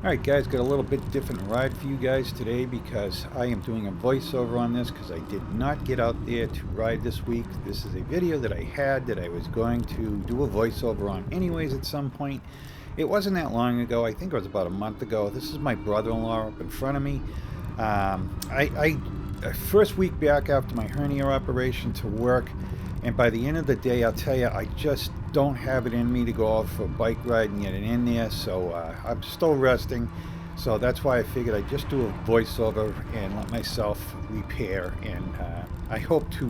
Alright guys, got a little bit different ride for you guys today because I am doing a voiceover on this because I did not get out there to ride this week. This is a video that I had that I was going to do a voiceover on anyways at some point. It wasn't that long ago. I think it was about a month ago. This is my brother-in-law up in front of me. First week back after my hernia operation to work, and by the end of the day, I'll tell you, I just don't have it in me to go out for a bike ride and get it in there, so I'm still resting. So that's why I figured I'd just do a voiceover and let myself repair, and I hope to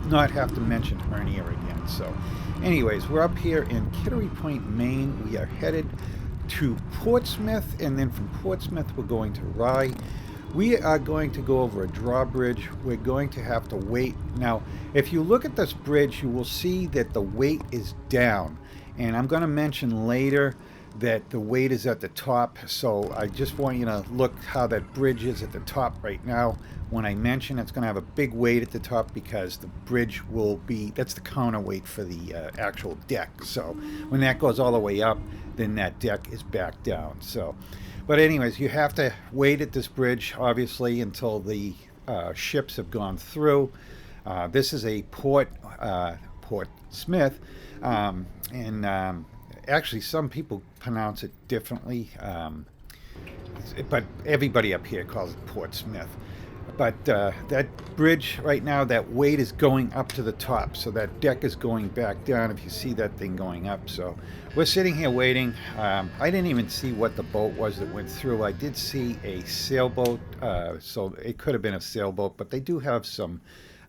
not have to mention hernia again. So anyways, we're up here in Kittery Point, Maine. We are headed to Portsmouth, and then from Portsmouth we're going to Rye. We are going to go over a drawbridge. We're going to have to wait. Now, if you look at this bridge, you will see that the weight is down. And I'm going to mention later that the weight is at the top. So I just want you to look how that bridge is at the top right now. When I mention it's going to have a big weight at the top because the bridge will be, that's the counterweight for the actual deck. So when that goes all the way up, then that deck is back down. So. But anyways, you have to wait at this bridge, obviously, until the ships have gone through. This is a Portsmouth, and actually some people pronounce it differently, but everybody up here calls it Portsmouth. But that bridge right now, that weight is going up to the top, so that deck is going back down if you see that thing going up. So we're sitting here waiting. I didn't even see what the boat was that went through. I did see a sailboat, so it could have been a sailboat, but they do have some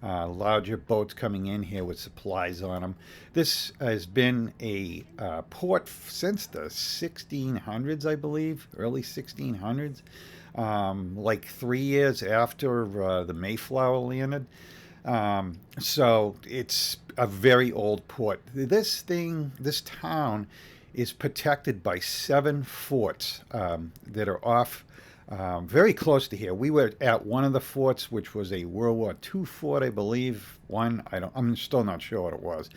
larger boats coming in here with supplies on them. This has been a port since the 1600s, I believe, early 1600s. Like 3 years after the Mayflower landed. So it's a very old port. This town is protected by 7 forts that are off very close to here. We were at one of the forts, which was a World War II fort, I believe. I'm still not sure what it was.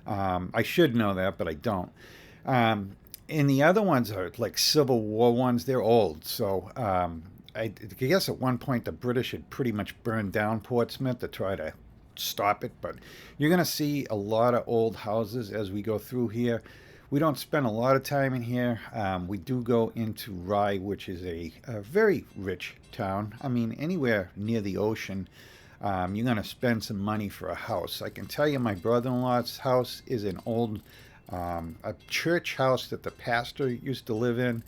I should know that, but I don't. And the other ones are like Civil War ones. They're old. So I guess at one point the British had pretty much burned down Portsmouth to try to stop it. But you're going to see a lot of old houses as we go through here. We don't spend a lot of time in here. We do go into Rye, which is a very rich town. I mean, anywhere near the ocean, you're going to spend some money for a house. I can tell you my brother-in-law's house is an old a church house that the pastor used to live in,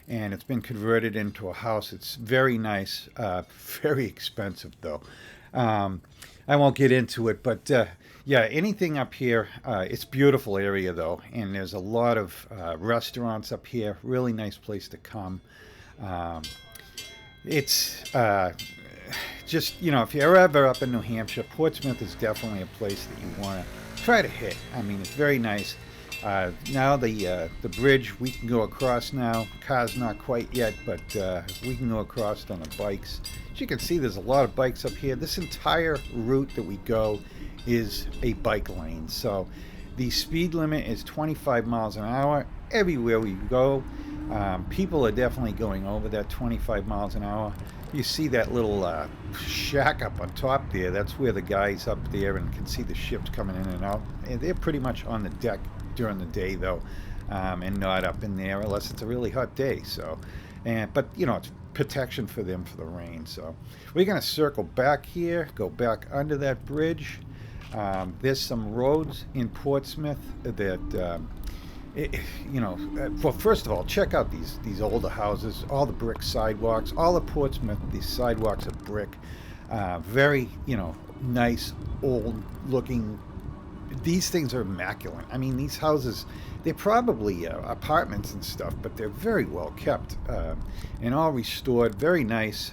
and it's been converted into a house. It's very nice, very expensive though. I won't get into it, but yeah, anything up here, it's a beautiful area though, and there's a lot of restaurants up here. Really nice place to come. It's just, you know, if you're ever up in New Hampshire, Portsmouth is definitely a place that you want to try to hit. I mean, it's very nice. Now the bridge, we can go across now. Cars not quite yet, but we can go across on the bikes. As you can see, there's a lot of bikes up here. This entire route that we go is a bike lane. So the speed limit is 25 miles an hour everywhere we go. People are definitely going over that 25 miles an hour. You see that little shack up on top there. That's where the guys up there and can see the ships coming in and out. And they're pretty much on the deck during the day though, and not up in there unless it's a really hot day. So, but you know, it's protection for them for the rain. So we're going to circle back here, go back under that bridge. There's some roads in Portsmouth that you know, well, first of all, check out these older houses, all the brick sidewalks, all of Portsmouth. These sidewalks are brick, very, you know, nice old looking. These things are immaculate. I mean, these houses, they're probably apartments and stuff, but they're very well kept and all restored. Very nice.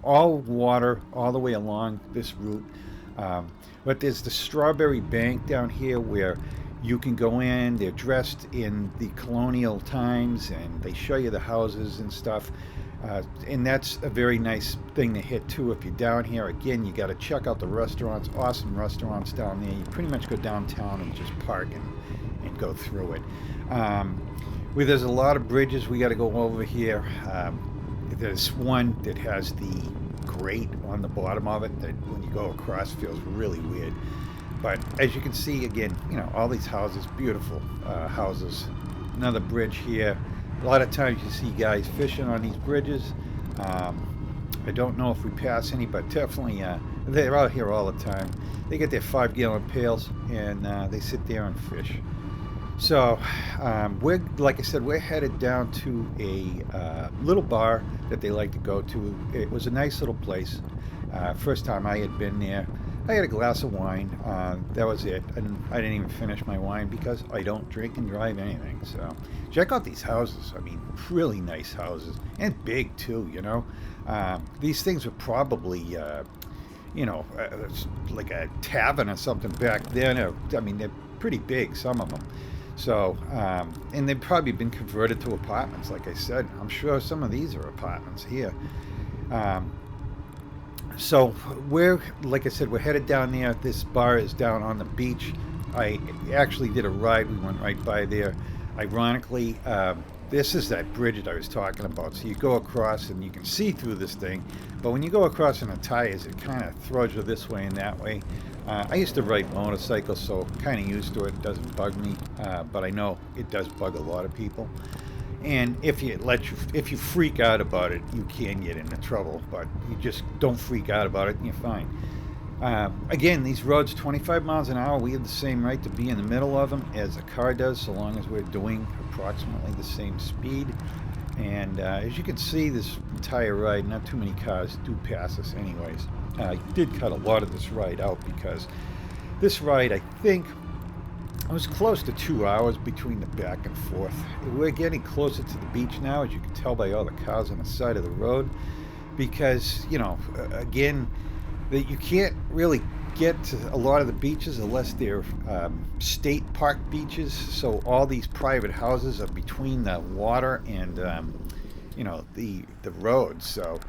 All water all the way along this route. But there's the Strawberry Bank down here where you can go in. They're dressed in the colonial times, and they show you the houses and stuff. And that's a very nice thing to hit too. If you're down here, again, you got to check out the restaurants. Awesome restaurants down there. You pretty much go downtown and just park and go through it. where there's a lot of bridges we got to go over here. There's one that has the grate on the bottom of it that when you go across feels really weird. But as you can see, again, all these houses, beautiful houses. Another bridge here. A lot of times you see guys fishing on these bridges. I don't know if we pass any, but definitely they're out here all the time. They get their 5-gallon pails and they sit there and fish. So we're, like I said, we're headed down to a little bar that they like to go to. It was a nice little place. First time I had been there, I had a glass of wine. That was it, and I didn't even finish my wine because I don't drink and drive anything. So check out these houses. I mean, really nice houses and big too. These things were probably like a tavern or something back then. I mean, they're pretty big, some of them. So, and they've probably been converted to apartments, like I said. I'm sure some of these are apartments here. So like I said, we're headed down there. This bar is down on the beach. I actually did a ride. We went right by there. Ironically, this is that bridge that I was talking about. So you go across and you can see through this thing. But when you go across in the tires, it kind of throws you this way and that way. I used to ride motorcycles, so kind of used to it. It doesn't bug me, but I know it does bug a lot of people. And if you freak out about it, you can get into trouble. But you just don't freak out about it, and you're fine. Again, these roads, 25 miles an hour. We have the same right to be in the middle of them as a car does, so long as we're doing approximately the same speed. And as you can see, this entire ride, not too many cars do pass us anyways. I did cut a lot of this ride out because this ride, I think, it was close to 2 hours between the back and forth. We're getting closer to the beach now, as you can tell by all the cars on the side of the road, because, again, that you can't really get to a lot of the beaches unless they're state park beaches. So all these private houses are between the water and the road. So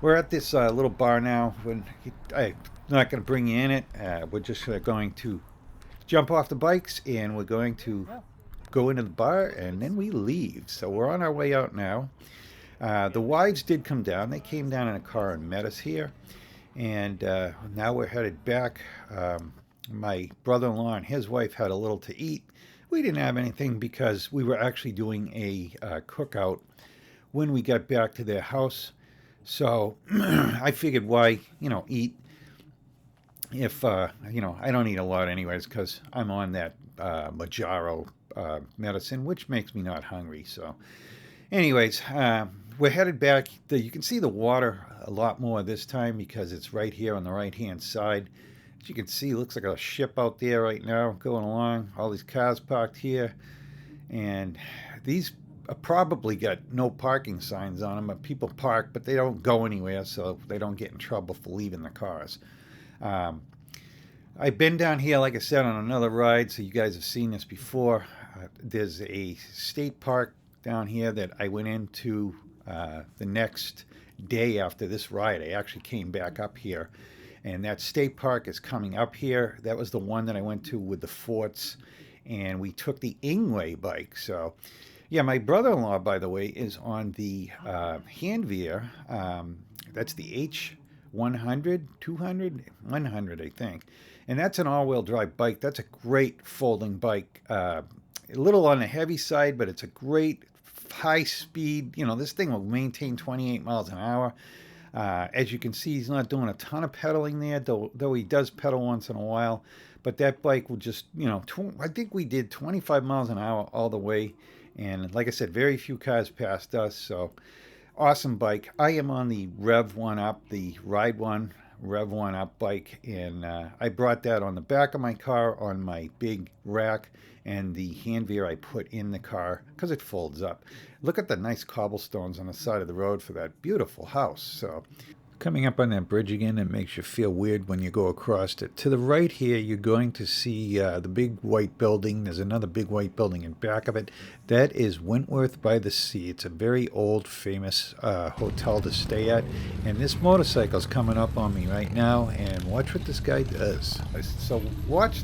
we're at this little bar now. I'm not going to bring you in it. We're just going to jump off the bikes and we're going to go into the bar and then we leave. So we're on our way out now. The Wides did come down. They came down in a car and met us here. And now we're headed back. My brother-in-law and his wife had a little to eat. We didn't have anything because we were actually doing a cookout when we got back to their house. So I figured why, eat if, I don't eat a lot anyways because I'm on that Mounjaro medicine, which makes me not hungry. So anyways, we're headed back. You can see the water a lot more this time because it's right here on the right-hand side. As you can see, it looks like a ship out there right now going along. All these cars parked here. And these probably got no parking signs on them. But people park, but they don't go anywhere, so they don't get in trouble for leaving the cars. I've been down here, like I said, on another ride, so you guys have seen this before. There's a state park down here that I went into the next day after this ride. I actually came back up here, and that state park is coming up here. That was the one that I went to with the forts, and we took the Engwe bike. So yeah, my brother-in-law, by the way, is on the Hanevear. That's the H100, 200, 100, I think, and that's an all-wheel drive bike. That's a great folding bike. A little on the heavy side, but it's a great high speed. This thing will maintain 28 miles an hour. As you can see, he's not doing a ton of pedaling there, though he does pedal once in a while. But that bike will just, I think we did 25 miles an hour all the way. And like I said, very few cars passed us. So awesome bike. I am on the Rev 1 Up, the Ride 1 Rev 1 Up bike. And I brought that on the back of my car on my big rack. And the Hanevear I put in the car because it folds up. Look at the nice cobblestones on the side of the road for that beautiful house. So Coming up on that bridge again, it makes you feel weird when you go across it. To the right here, you're going to see the big white building. There's another big white building in back of it. That is Wentworth by the Sea. It's a very old, famous hotel to stay at. And this motorcycle's coming up on me right now. And watch what this guy does. So watch,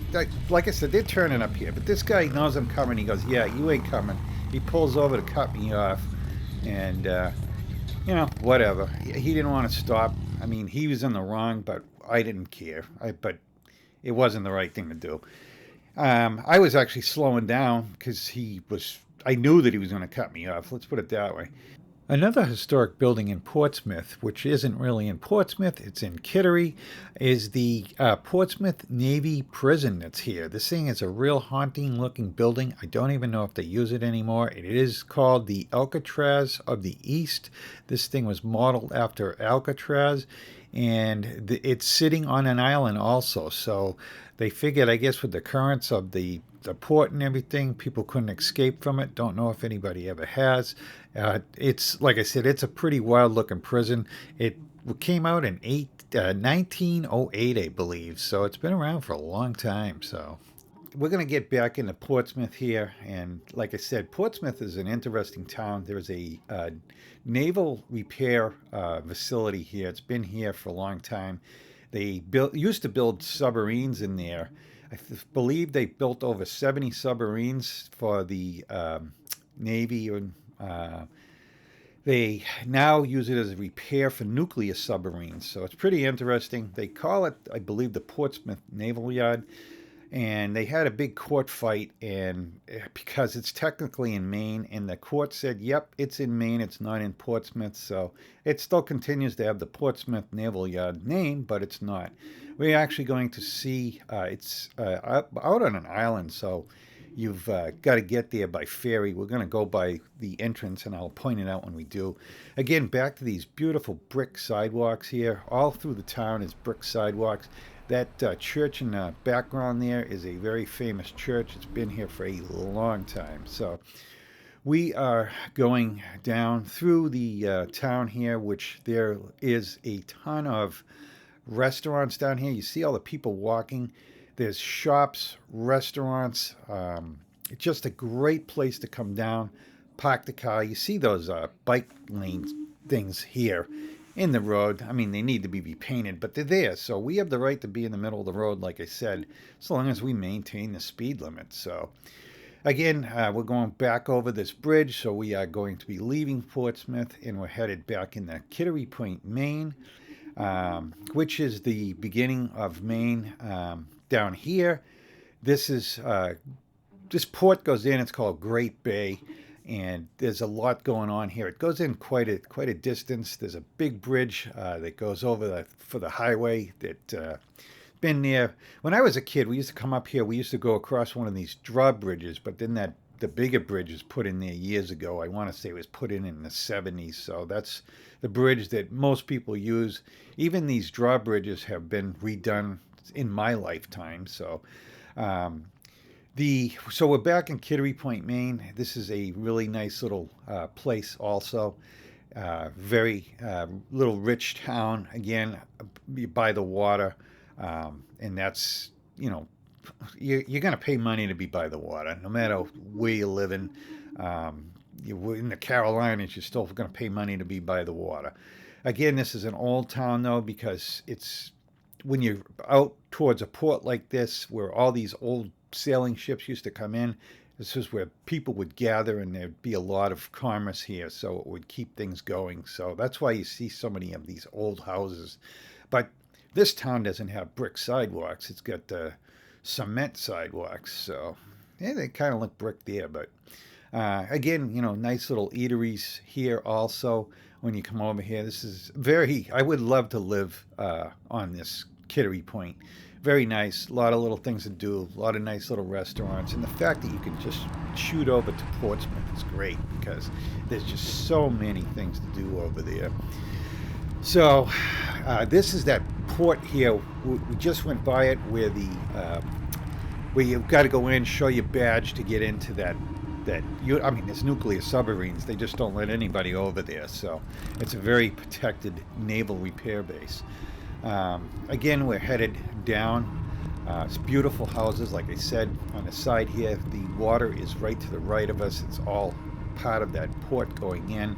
like I said, they're turning up here. But this guy knows I'm coming. He goes, yeah, you ain't coming. He pulls over to cut me off. And... you know, whatever. He didn't want to stop. I mean, he was in the wrong, but I didn't care. But it wasn't the right thing to do. I was actually slowing down because I knew that he was going to cut me off. Let's put it that way. Another historic building in Portsmouth, which isn't really in Portsmouth, it's in Kittery, is the Portsmouth Navy prison that's here. This thing is a real haunting-looking building. I don't even know if they use it anymore. It is called the Alcatraz of the East. This thing was modeled after Alcatraz, and it's sitting on an island also. So they figured, I guess, with the currents of the port and everything, people couldn't escape from it. Don't know if anybody ever has. It's, like I said, it's a pretty wild looking prison. It came out in 1908, I believe, so it's been around for a long time. So we're going to get back into Portsmouth here, and like I said, Portsmouth is an interesting town. There's a naval repair facility here. It's been here for a long time. They used to build submarines in there. I believe they built over 70 submarines for the Navy, and they now use it as a repair for nuclear submarines. So it's pretty interesting. They call it, I believe, the Portsmouth Naval Yard. And they had a big court fight, and because it's technically in Maine, and the court said, yep, it's in Maine, it's not in Portsmouth. So it still continues to have the Portsmouth Naval Yard name, but it's not. We're actually going to see, it's out on an island, so you've got to get there by ferry. We're going to go by the entrance, and I'll point it out when we do. Again, back to these beautiful brick sidewalks here. All through the town is brick sidewalks. That church in the background there is a very famous church. It's been here for a long time. So we are going down through the town here, which there is a ton of restaurants down here. You see all the people walking. There's shops, restaurants. It's just a great place to come down, park the car. You see those bike lane things here in the road. I mean, they need to be repainted, but they're there. So we have the right to be in the middle of the road, like I said, so long as we maintain the speed limit. So again, we're going back over this bridge. So we are going to be leaving Portsmouth, and we're headed back in the Kittery Point, Maine, which is the beginning of Maine. Down here, this port goes in. It's called Great Bay. And there's a lot going on here. It goes in quite a distance. There's a big bridge that goes over for the highway that been there. When I was a kid, we used to come up here. We used to go across one of these drawbridges, but then the bigger bridge was put in there years ago. I want to say it was put in the 70s. So that's the bridge that most people use. Even these drawbridges have been redone in my lifetime. So so we're back in Kittery Point, Maine. This is a really nice little place also. Very little rich town, again, by the water. And that's, you know, you're going to pay money to be by the water, no matter where you live in. In the Carolinas, you're still going to pay money to be by the water. Again, this is an old town, though, because it's when you're out towards a port like this, where all these old sailing ships used to come in, this is where people would gather, and there'd be a lot of commerce here, so it would keep things going. So that's why you see so many of these old houses. But this town doesn't have brick sidewalks. It's got cement sidewalks. So yeah, they kind of look brick there. But again, you know, nice little eateries here also when you come over here. This is I would love to live on this Kittery Point. Very nice, a lot of little things to do, a lot of nice little restaurants, and the fact that you can just shoot over to Portsmouth is great because there's just so many things to do over there. So this is that port here. We just went by it where you've got to go in, show your badge to get into that that I mean, there's nuclear submarines. They just don't let anybody over there. So it's a very protected naval repair base. Again, we're headed down. It's beautiful houses, like I said, on the side here. The water is right to the right of us. It's all part of that port going in.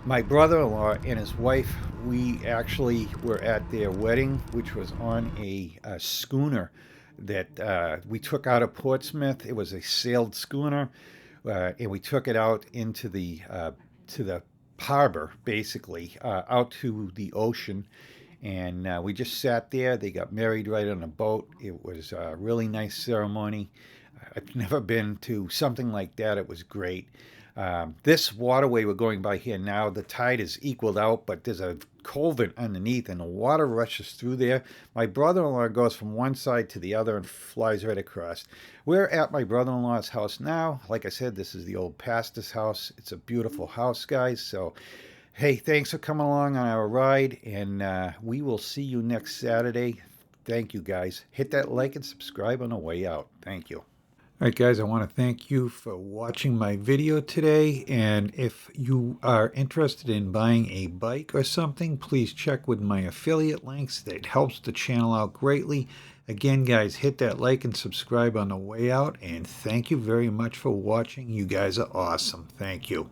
My brother-in-law and his wife, we actually were at their wedding, which was on a schooner that we took out of Portsmouth. It was a sailed schooner, and we took it out into to the harbor, basically, out to the ocean. And we just sat there. They got married right on a boat. It was a really nice ceremony. I've never been to something like that. It was great. This waterway we're going by here now, the tide is equaled out, but there's a culvert underneath and the water rushes through there. My brother-in-law goes from one side to the other and flies right across. We're at my brother-in-law's house now. Like I said, this is the old pastor's house. It's a beautiful house, guys. So, hey, thanks for coming along on our ride, and we will see you next Saturday. Thank you, guys. Hit that like and subscribe on the way out. Thank you. All right, guys, I want to thank you for watching my video today. And if you are interested in buying a bike or something, please check with my affiliate links. That helps the channel out greatly. Again, guys, hit that like and subscribe on the way out. And thank you very much for watching. You guys are awesome. Thank you.